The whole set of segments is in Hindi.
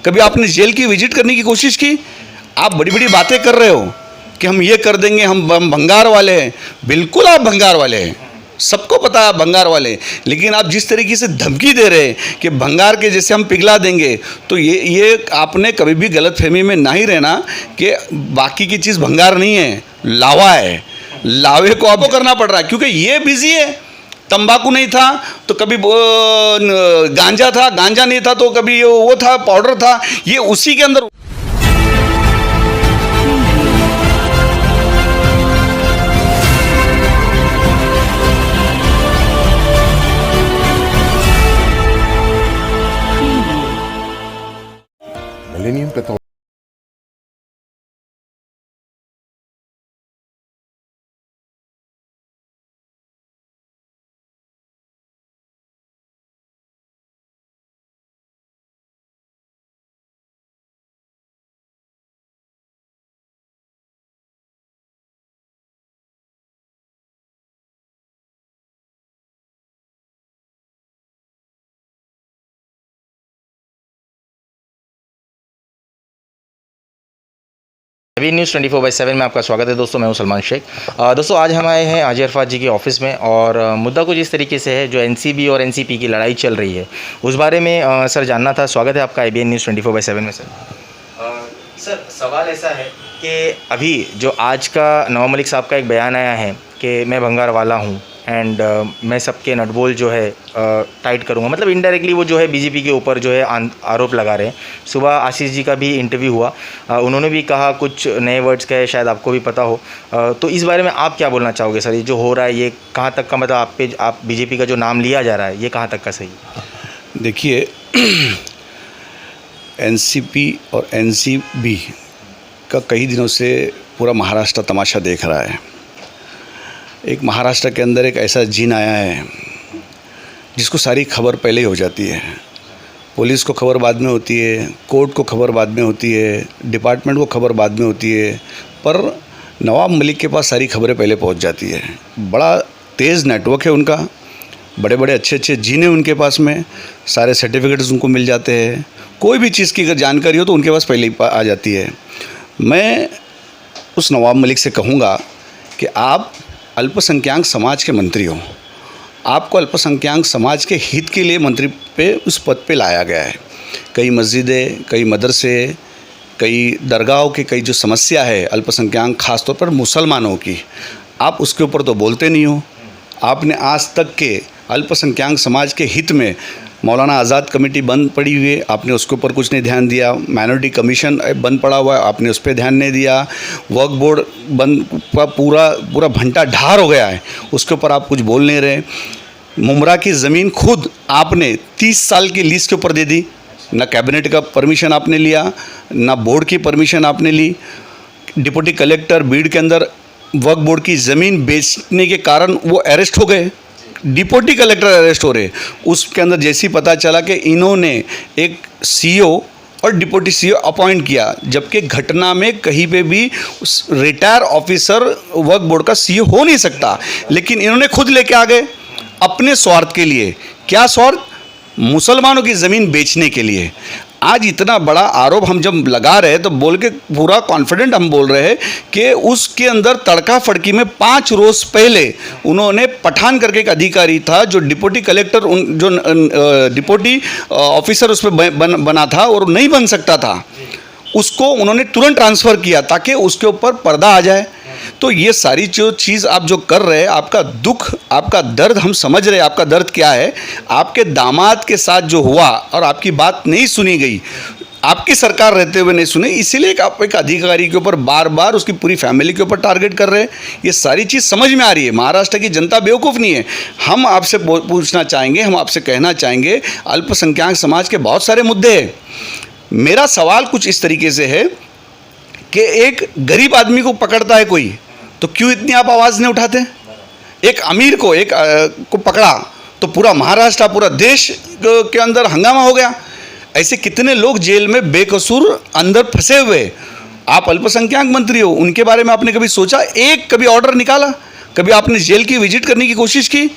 कभी आपने जेल की विजिट करने की कोशिश की? आप बड़ी बड़ी बातें कर रहे हो कि हम ये कर देंगे, हम भंगार वाले हैं। बिल्कुल आप भंगार वाले हैं, सबको पता है आप भंगार वाले हैं। लेकिन आप जिस तरीके से धमकी दे रहे हैं कि भंगार के जैसे हम पिघला देंगे, तो ये आपने कभी भी गलतफहमी में ना ही रहना कि बाकी की चीज़ भंगार नहीं है, लावा है। लावे को आपको करना पड़ रहा है क्योंकि ये बिजी है। तंबाकू नहीं था तो कभी गांजा था, गांजा नहीं था तो कभी वो था, पाउडर था, ये उसी के अंदर। मिलेनियम का अभी न्यूज़ 24/7 में आपका स्वागत है दोस्तों। मैं हूं सलमान शेख। दोस्तों आज हम आए हैं हाजी अरफात जी के ऑफिस में और मुद्दा कुछ इस तरीके से है जो एनसीबी और एनसीपी की लड़ाई चल रही है, उस बारे में सर जानना था। स्वागत है आपका IBN न्यूज़ 24/7 में। सर सवाल ऐसा है कि अभी जो आज का नवाब मलिक साहब का एक बयान आया है कि मैं भंगार वाला हूँ एंड मैं सबके नटबोल जो है टाइट करूँगा, मतलब इनडायरेक्टली वो जो है बीजेपी के ऊपर जो है आरोप लगा रहे हैं। सुबह आशीष जी का भी इंटरव्यू हुआ, उन्होंने भी कहा कुछ नए वर्ड्स कहे, शायद आपको भी पता हो। तो इस बारे में आप क्या बोलना चाहोगे सर? ये जो हो रहा है ये कहाँ तक का, मतलब आप बीजेपी का जो नाम लिया जा रहा है ये कहाँ तक का सही? देखिए, एनसीपी और एनसीबी का कई दिनों से पूरा महाराष्ट्र तमाशा देख रहा है। एक महाराष्ट्र के अंदर एक ऐसा जीन आया है जिसको सारी खबर पहले ही हो जाती है। पुलिस को खबर बाद में होती है, कोर्ट को खबर बाद में होती है, डिपार्टमेंट को खबर बाद में होती है, पर नवाब मलिक के पास सारी खबरें पहले पहुंच जाती है। बड़ा तेज़ नेटवर्क है उनका, बड़े बड़े अच्छे अच्छे जीन हैं उनके पास में, सारे सर्टिफिकेट्स उनको मिल जाते हैं। कोई भी चीज़ की अगर जानकारी हो तो उनके पास पहले ही आ जाती है। मैं उस नवाब मलिक से कहूँगा कि आप अल्पसंख्यक समाज के मंत्री हो, आपको अल्पसंख्यक समाज के हित के लिए मंत्री पे उस पद पे लाया गया है। कई मस्जिदें, कई मदरसे, कई दरगाहों की कई जो समस्या है अल्पसंख्यक ख़ास तौर पर मुसलमानों की, आप उसके ऊपर तो बोलते नहीं हो। आपने आज तक के अल्पसंख्यक समाज के हित में मौलाना आज़ाद कमेटी बंद पड़ी हुई है, आपने उसके ऊपर कुछ नहीं ध्यान दिया। माइनॉरिटी कमीशन बंद पड़ा हुआ है, आपने उस पर ध्यान नहीं दिया। वक्फ बोर्ड बंद का पूरा भंटा ढार हो गया है, उसके ऊपर आप कुछ बोल नहीं रहे। मुमरा की ज़मीन खुद आपने 30 साल की लीज़ के ऊपर दे दी, ना कैबिनेट का परमिशन आपने लिया, ना बोर्ड की परमिशन आपने ली। डिप्टी कलेक्टर बीड के अंदर वक्फ बोर्ड की ज़मीन बेचने के कारण वो अरेस्ट हो गए, डिप्टी कलेक्टर अरेस्ट हो रहे। उसके अंदर जैसे ही पता चला कि इन्होंने एक CEO और डिप्टी CEO अपॉइंट किया, जबकि घटना में कहीं पे भी रिटायर ऑफिसर वक्फ बोर्ड का CEO हो नहीं सकता, लेकिन इन्होंने खुद लेके आ गए अपने स्वार्थ के लिए। क्या स्वार्थ? मुसलमानों की ज़मीन बेचने के लिए। आज इतना बड़ा आरोप हम जब लगा रहे तो बोल के पूरा कॉन्फिडेंट हम बोल रहे हैं कि उसके अंदर तड़का फड़की में 5 रोज़ पहले उन्होंने पठान करके एक अधिकारी था जो डिप्टी कलेक्टर जो डिप्टी ऑफिसर उस पर बना था और नहीं बन सकता था, उसको उन्होंने तुरंत ट्रांसफ़र किया ताकि उसके ऊपर पर्दा आ जाए। तो ये सारी जो चीज़ आप जो कर रहे हैं, आपका दुख, आपका दर्द हम समझ रहे हैं। आपका दर्द क्या है? आपके दामाद के साथ जो हुआ और आपकी बात नहीं सुनी गई, आपकी सरकार रहते हुए नहीं सुने, इसीलिए आप एक अधिकारी के ऊपर बार बार उसकी पूरी फैमिली के ऊपर टारगेट कर रहे हैं। ये सारी चीज़ समझ में आ रही है। महाराष्ट्र की जनता बेवकूफ़ नहीं है। हम आपसे पूछना चाहेंगे, हम आपसे कहना चाहेंगे, अल्पसंख्यक समाज के बहुत सारे मुद्दे हैं। मेरा सवाल कुछ इस तरीके से है कि एक गरीब आदमी को पकड़ता है कोई, तो क्यों इतनी आप आवाज़ नहीं उठाते? एक अमीर को को पकड़ा तो पूरा महाराष्ट्र, पूरा देश के अंदर हंगामा हो गया। ऐसे कितने लोग जेल में बेकसूर अंदर फंसे हुए। आप अल्पसंख्यक मंत्री हो, उनके बारे में आपने कभी सोचा? एक कभी ऑर्डर निकाला? कभी आपने जेल की विजिट करने की कोशिश की?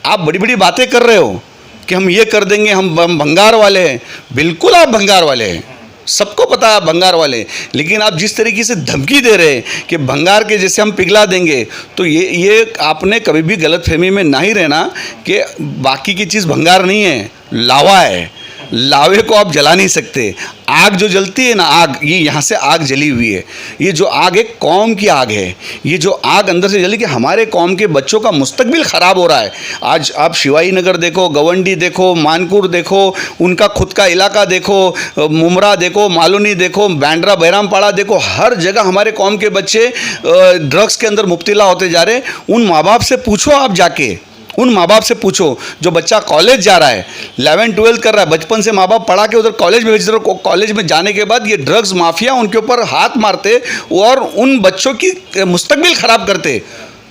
आप बड़ी बड़ी बातें कर रहे हो कि हम ये कर देंगे, हम भंगार वाले हैं। बिल्कुल आप भंगार वाले हैं, सबको पता है आप भंगार वाले, लेकिन आप जिस तरीके से धमकी दे रहे हैं कि भंगार के जैसे हम पिघला देंगे, तो ये आपने कभी भी गलतफहमी में ना ही रहना कि बाकी की चीज़ भंगार नहीं है, लावा है। लावे को आप जला नहीं सकते। आग जो जलती है ना, आग, ये यहाँ से आग जली हुई है, ये जो आग एक कौम की आग है। ये जो आग अंदर से जली कि हमारे कौम के बच्चों का मुस्तकबिल ख़राब हो रहा है। आज आप शिवाई नगर देखो, गवंडी देखो, मानपुर देखो, उनका खुद का इलाका देखो, मुमरा देखो, मालूनी देखो, बैंड्रा बैरामपाड़ा देखो, हर जगह हमारे कौम के बच्चे ड्रग्स के अंदर मुब्तला होते जा रहे हैं। उन माँ बाप से पूछो, आप जाके उन माँ बाप से पूछो जो बच्चा कॉलेज जा रहा है, 11-12 कर रहा है, बचपन से माँ बाप पढ़ा के उधर कॉलेज में भेज रहे हो, कॉलेज में जाने के बाद ये ड्रग्स माफिया उनके ऊपर हाथ मारते और उन बच्चों की मुस्तकबिल ख़राब करते,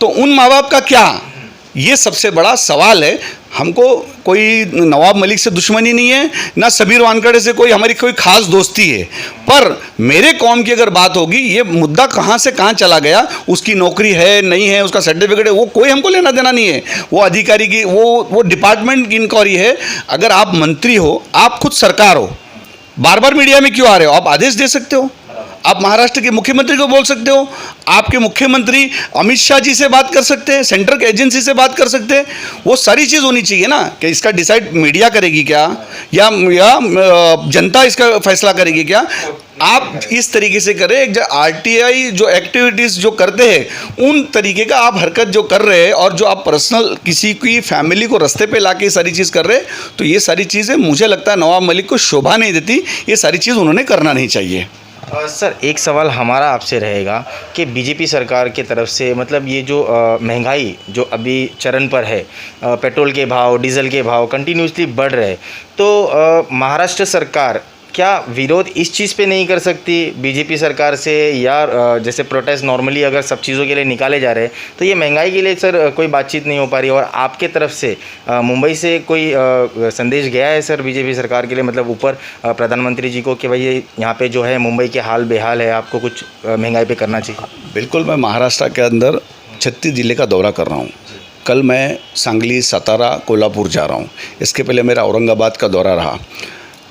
तो उन माँ बाप का क्या? ये सबसे बड़ा सवाल है। हमको कोई नवाब मलिक से दुश्मनी नहीं है, ना सबीर वानखड़े से कोई हमारी कोई ख़ास दोस्ती है, पर मेरे कौम की अगर बात होगी, ये मुद्दा कहाँ से कहाँ चला गया, उसकी नौकरी है नहीं है, उसका सर्टिफिकेट है, वो कोई हमको लेना देना नहीं है। वो अधिकारी की वो डिपार्टमेंट की इंक्वायरी है। अगर आप मंत्री हो, आप खुद सरकार हो, बार बार मीडिया में क्यों आ रहे हो? आप आदेश दे सकते हो, आप महाराष्ट्र के मुख्यमंत्री को बोल सकते हो, आपके मुख्यमंत्री अमित शाह जी से बात कर सकते हैं, सेंट्रल की एजेंसी से बात कर सकते हैं। वो सारी चीज़ होनी चाहिए ना कि इसका डिसाइड मीडिया करेगी क्या, या जनता इसका फैसला करेगी क्या? आप इस तरीके से करें। एक जो आरटीआई जो एक्टिविटीज़ जो करते हैं, उन तरीके का आप हरकत जो कर रहे हैं, और जो आप पर्सनल किसी की फैमिली को रास्ते पे लाके ये सारी चीज़ कर रहे हैं, तो ये सारी चीज़ें मुझे लगता है नवाब मलिक को शोभा नहीं देती। ये सारी चीज़ उन्होंने करना नहीं चाहिए। सर, एक सवाल हमारा आपसे रहेगा कि बीजेपी सरकार की तरफ से मतलब ये जो महंगाई जो अभी चरण पर है, पेट्रोल के भाव, डीजल के भाव कंटिन्यूसली बढ़ रहे, तो महाराष्ट्र सरकार क्या विरोध इस चीज़ पे नहीं कर सकती बीजेपी सरकार से, या जैसे प्रोटेस्ट नॉर्मली अगर सब चीज़ों के लिए निकाले जा रहे हैं, तो ये महंगाई के लिए सर कोई बातचीत नहीं हो पा रही? और आपके तरफ से मुंबई से कोई संदेश गया है सर बीजेपी सरकार के लिए, मतलब ऊपर प्रधानमंत्री जी को, कि भाई यहाँ पे जो है मुंबई के हाल बेहाल है, आपको कुछ महंगाई पे करना चाहिए? बिल्कुल, मैं महाराष्ट्र के अंदर 36 ज़िले का दौरा कर रहा हूँ। कल मैं सांगली, सातारा, कोल्हापुर जा रहा हूँ। इसके पहले मेरा औरंगाबाद का दौरा रहा।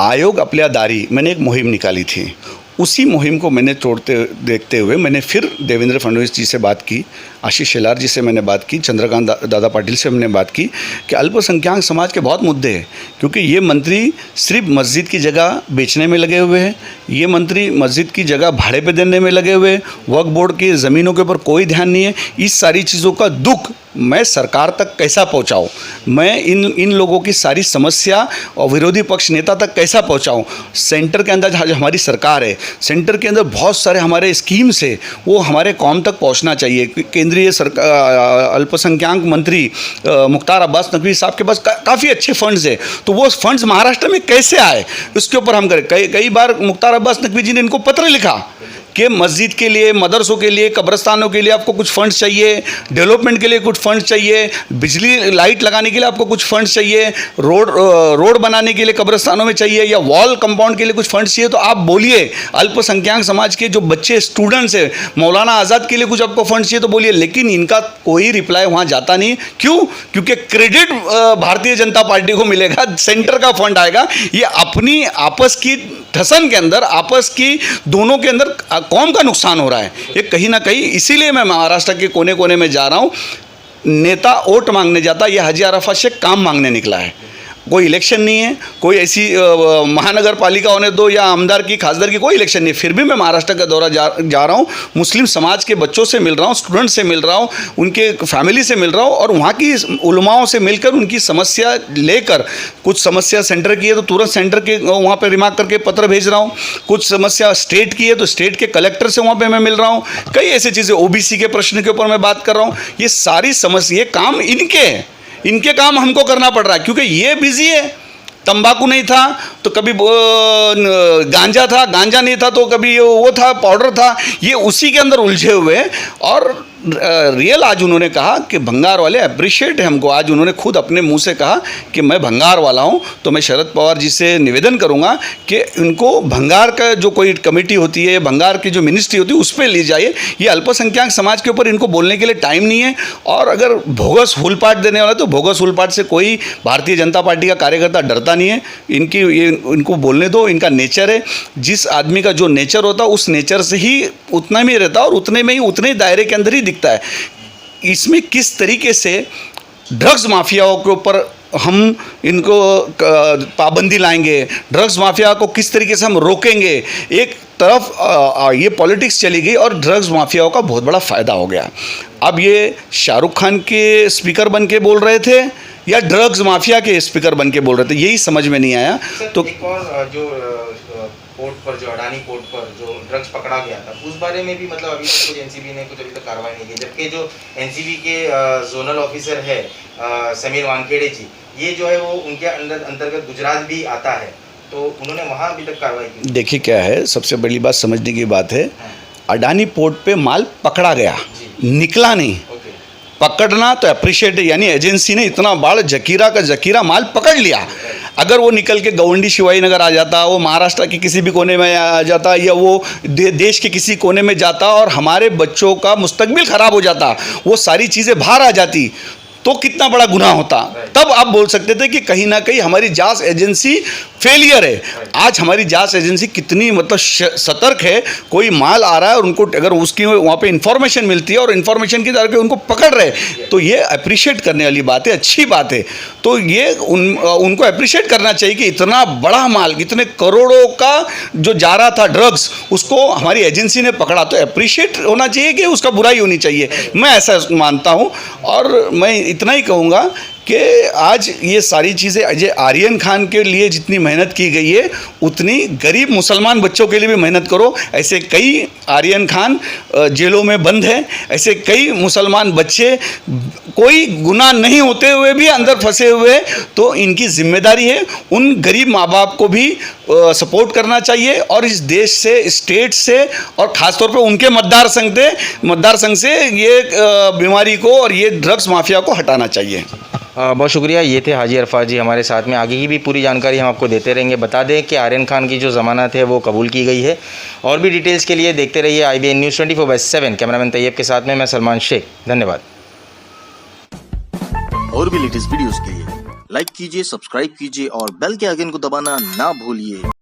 आयोग अपल्या दारी मैंने एक मुहिम निकाली थी, उसी मुहिम को मैंने तोड़ते देखते हुए मैंने फिर देवेंद्र फडणवीस जी से बात की, आशीष शेलार जी से मैंने बात की, चंद्रकांत दादा पाटिल से हमने बात की कि अल्पसंख्यक समाज के बहुत मुद्दे हैं, क्योंकि ये मंत्री सिर्फ मस्जिद की जगह बेचने में लगे हुए हैं, ये मंत्री मस्जिद की जगह भाड़े पे देने में लगे हुए हैं, वक्फ बोर्ड की ज़मीनों के ऊपर कोई ध्यान नहीं है। इस सारी चीज़ों का दुख मैं सरकार तक कैसा पहुंचाऊं, मैं इन लोगों की सारी समस्या और विरोधी पक्ष नेता तक कैसा पहुंचाऊं? सेंटर के अंदर जो हमारी सरकार है, सेंटर के अंदर बहुत सारे हमारे स्कीम्स है, वो हमारे कौम तक पहुंचना चाहिए। केंद्रीय सरकार अल्पसंख्यक मंत्री मुख्तार अब्बास नकवी साहब के पास काफ़ी अच्छे फंड्स है, तो वो फंड्स महाराष्ट्र में कैसे आए, उसके ऊपर हम करें। कई बार मुख्तार अब्बास नकवी जी ने इनको पत्र लिखा कि मस्जिद के लिए, मदरसों के लिए, कब्रस्तानों के लिए आपको कुछ फंड्स चाहिए, डेवलपमेंट के लिए कुछ फंड्स चाहिए, बिजली लाइट लगाने के लिए आपको कुछ फंड्स चाहिए, रोड बनाने के लिए कब्रस्तानों में चाहिए, या वॉल कंपाउंड के लिए कुछ फंड्स चाहिए, तो आप बोलिए। अल्पसंख्यक समाज के जो बच्चे स्टूडेंट्स हैं, मौलाना आज़ाद के लिए कुछ आपको फंड्स चाहिए तो बोलिए, लेकिन इनका कोई रिप्लाई वहाँ जाता नहीं। क्यों? क्योंकि क्रेडिट भारतीय जनता पार्टी को मिलेगा, सेंटर का फंड आएगा। ये अपनी आपस की ठसन के अंदर, आपस की दोनों के अंदर कौम का नुकसान हो रहा है ये कहीं ना कहीं। इसीलिए मैं महाराष्ट्र के कोने कोने में जा रहा हूँ। नेता वोट मांगने जाता, ये हाजी अराफत शेख काम मांगने निकला है। कोई इलेक्शन नहीं है, कोई ऐसी महानगर पालिका होने दो या आमदार की, खासदार की, कोई इलेक्शन नहीं है, फिर भी मैं महाराष्ट्र का दौरा जा रहा हूँ। मुस्लिम समाज के बच्चों से मिल रहा हूँ, स्टूडेंट से मिल रहा हूँ, उनके फैमिली से मिल रहा हूँ, और वहाँ की उलमाओं से मिलकर उनकी समस्या लेकर, कुछ समस्या सेंटर की है तो तुरंत सेंटर के वहाँ पर रिमार्क करके पत्र भेज रहा हूँ, कुछ समस्या स्टेट की है तो स्टेट के कलेक्टर से वहाँ पर मैं मिल रहा हूँ। कई ऐसी चीज़ें, OBC के प्रश्न के ऊपर मैं बात कर रहा हूँ। ये सारी समस्या, काम इनके काम हमको करना पड़ रहा है, क्योंकि ये बिजी है। तंबाकू नहीं था तो कभी गांजा था, गांजा नहीं था तो कभी वो था, पाउडर था, ये उसी के अंदर उलझे हुए हैं। और रियल आज उन्होंने कहा कि भंगार वाले अप्रिशिएट है हमको। आज उन्होंने खुद अपने मुंह से कहा कि मैं भंगार वाला हूं। तो मैं शरद पवार जी से निवेदन करूंगा कि इनको भंगार का जो कोई कमेटी होती है, भंगार की जो मिनिस्ट्री होती है, उस पर ले जाइए। ये अल्पसंख्यक समाज के ऊपर इनको बोलने के लिए टाइम नहीं है। और अगर भोगस फूलपाट देने वाला तो भोगस फूलपाट से कोई भारतीय जनता पार्टी का कार्यकर्ता डरता नहीं है। इनको बोलने दो, इनका नेचर है। जिस आदमी का जो नेचर होता है उस नेचर से ही उतना में रहता है और उतने में ही, उतने दायरे के अंदर ही दिखता है। इसमें किस तरीके से ड्रग्स माफियाओं के ऊपर हम इनको पाबंदी लाएंगे, ड्रग्स माफिया को किस तरीके से हम रोकेंगे। एक तरफ ये पॉलिटिक्स चली गई और ड्रग्स माफियाओं का बहुत बड़ा फ़ायदा हो गया। अब ये शाहरुख खान के स्पीकर बन के बोल रहे थे या ड्रग्स माफिया के स्पीकर बन के बोल रहे थे, यही समझ में नहीं आया। तो एक और जो पोर्ट पर, जो अडानी पोर्ट पर जो ड्रग्स पकड़ा गया था, उस बारे में भी मतलब अभी तक कुछ एनसीबी ने कुछ अभी तक कार्रवाई नहीं की। जबकि जो एनसीबी के जोनल ऑफिसर है समीर वानखेड़े जी, ये जो है वो उनके अंतर्गत गुजरात भी आता है, तो उन्होंने वहाँ अभी तक कार्रवाई की। देखिए क्या है, सबसे बड़ी बात समझने की बात है, अडानी पोर्ट पे माल पकड़ा गया, निकला नहीं। पकड़ना तो अप्रिशिएट है, यानी एजेंसी ने इतना बड़ा जकीरा का जकीरा माल पकड़ लिया। अगर वो निकल के गवंडी शिवाई नगर आ जाता, वो महाराष्ट्र के किसी भी कोने में आ जाता, या वो देश के किसी कोने में जाता और हमारे बच्चों का मुस्तकबिल ख़राब हो जाता, वो सारी चीज़ें बाहर आ जाती, तो कितना बड़ा गुनाह होता। तब आप बोल सकते थे कि कहीं ना कहीं हमारी जांच एजेंसी फेलियर है। आज हमारी जांच एजेंसी कितनी मतलब सतर्क है। कोई माल आ रहा है और उनको अगर उसकी वहाँ पे इंफॉर्मेशन मिलती है और इंफॉर्मेशन के द्वारा उनको पकड़ रहे, तो ये अप्रिशिएट करने वाली बात है, अच्छी बात है। तो ये उनको अप्रिशिएट करना चाहिए कि इतना बड़ा माल, इतने करोड़ों का जो जा रहा था ड्रग्स, उसको हमारी एजेंसी ने पकड़ा, तो अप्रिशिएट होना चाहिए कि उसका बुराई होनी चाहिए। मैं ऐसा मानता हूँ। और मैं इतना ही कहूँगा कि आज ये सारी चीज़ें अजय आर्यन खान के लिए जितनी मेहनत की गई है, उतनी गरीब मुसलमान बच्चों के लिए भी मेहनत करो। ऐसे कई आर्यन खान जेलों में बंद हैं, ऐसे कई मुसलमान बच्चे कोई गुनाह नहीं होते हुए भी अंदर फंसे हुए, तो इनकी जिम्मेदारी है उन गरीब माँ बाप को भी सपोर्ट करना चाहिए और इस देश से, स्टेट से और ख़ासतौर पे उनके मतदार संघ से ये बीमारी को और ये ड्रग्स माफिया को हटाना चाहिए। बहुत शुक्रिया। ये थे हाजी अरफात जी हमारे साथ में। आगे की भी पूरी जानकारी हम आपको देते रहेंगे। बता दें कि आर्यन खान की जो ज़मानत है वो कबूल की गई है। और भी डिटेल्स के लिए देखते रहिए IBN न्यूज़ 24/7। कैमरामैन तैयब के साथ में मैं सलमान शेख। धन्यवाद। और भी लेटेस्ट वीडियोस के लिए लाइक कीजिए, सब्सक्राइब कीजिए और बेल के आइकन को दबाना ना भूलिए।